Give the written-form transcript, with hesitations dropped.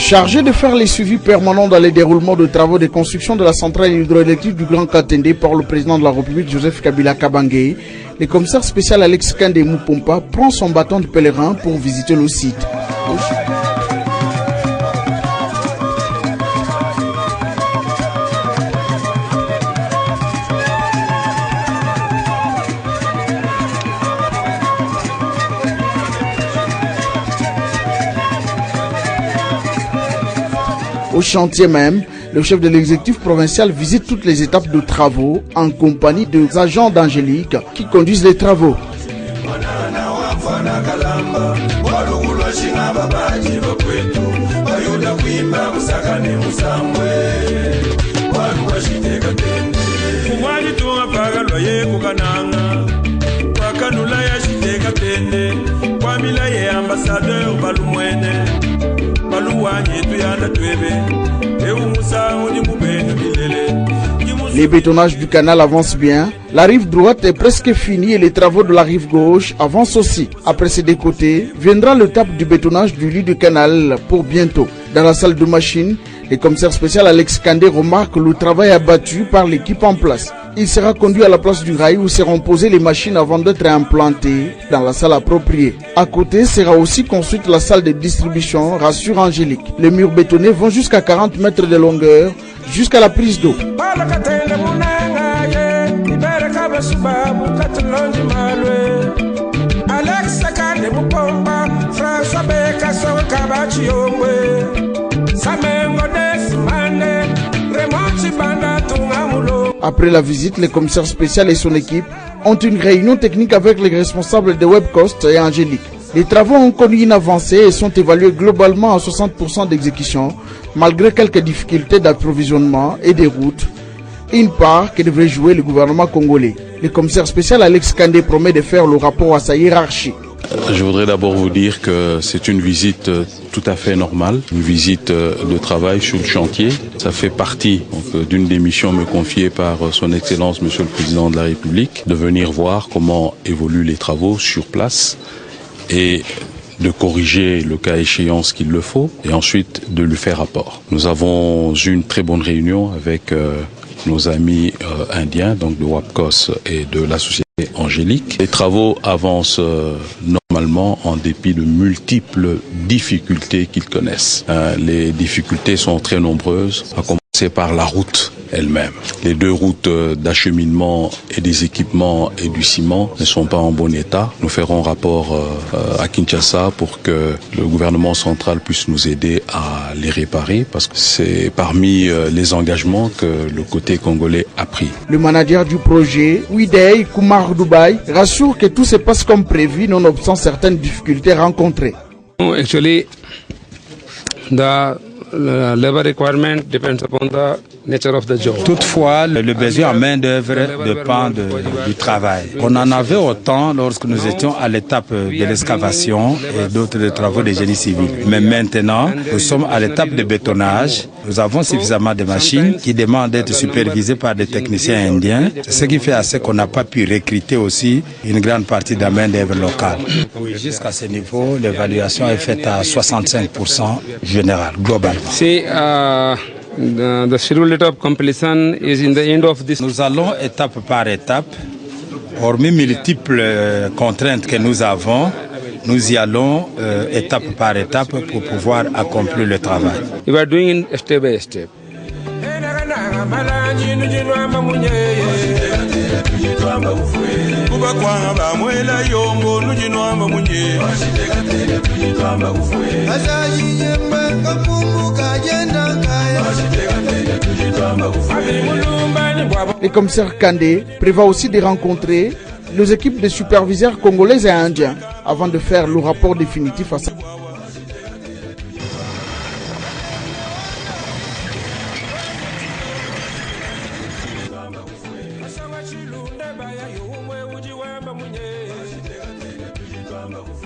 Chargé de faire les suivis permanents dans les déroulements de travaux de construction de la centrale hydroélectrique du Grand Katende par le président de la République Joseph Kabila Kabange, le commissaire spécial Alex Kande Moupompa prend son bâton de pèlerin pour visiter le site. Au chantier même, le chef de l'exécutif provincial visite toutes les étapes de travaux en compagnie des agents d'Angélique qui conduisent les travaux. Les bétonnages du canal avancent bien, la rive droite est presque finie et les travaux de la rive gauche avancent aussi. Après ces deux côtés, viendra le tape du bétonnage du lit du canal pour bientôt. Dans la salle de machine, le commissaire spécial Alex Kande remarque le travail abattu par l'équipe en place. Il sera conduit à la place du rail où seront posées les machines avant d'être implantées dans la salle appropriée. À côté sera aussi construite la salle de distribution, rassure Angélique. Les murs bétonnés vont jusqu'à 40 mètres de longueur, jusqu'à la prise d'eau. Après la visite, le commissaire spécial et son équipe ont une réunion technique avec les responsables de Webcost et Angélique. Les travaux ont connu une avancée et sont évalués globalement à 60% d'exécution, malgré quelques difficultés d'approvisionnement et des routes. Une part que devrait jouer le gouvernement congolais. Le commissaire spécial Alex Kande promet de faire le rapport à sa hiérarchie. Je voudrais d'abord vous dire que c'est une visite tout à fait normale, une visite de travail sur le chantier. Ça fait partie d'une des missions me confiées par son Excellence Monsieur le Président de la République, de venir voir comment évoluent les travaux sur place et de corriger le cas échéant ce qu'il le faut et ensuite de lui faire rapport. Nous avons eu une très bonne réunion avec nos amis indiens, donc de WAPCOS et de la société Angélique. Les travaux avancent normalement en dépit de multiples difficultés qu'ils connaissent. Les difficultés sont très nombreuses, à commencer par la route elle-même. Les deux routes d'acheminement et des équipements et du ciment ne sont pas en bon état. Nous ferons rapport à Kinshasa pour que le gouvernement central puisse nous aider à les réparer parce que c'est parmi les engagements que le côté congolais a pris. Le manager du projet, Widei Kumar Dubai, rassure que tout se passe comme prévu nonobstant certaines difficultés rencontrées. Actually, the labor requirement depends upon the nature of the job. Toutefois, le besoin en main-d'œuvre dépend du travail. On en avait autant lorsque nous étions à l'étape de l'excavation et d'autres travaux de génie civil. Mais maintenant, nous sommes à l'étape de bétonnage. Nous avons suffisamment de machines qui demandent d'être supervisées par des techniciens indiens, ce qui fait assez qu'on n'a pas pu recruter aussi une grande partie de la main-d'œuvre locale. Oui, jusqu'à ce niveau, l'évaluation est faite à 65% général, globalement. See, the scheduled date of completion is in the end of this. Nous allons étape par étape. Hormis multiples contraintes que nous avons, nous y allons étape par étape pour pouvoir accomplir le travail. We are doing it step by step. Le commissaire Kande prévoit aussi de rencontrer les équipes de superviseurs congolais et indiens avant de faire le rapport définitif à sa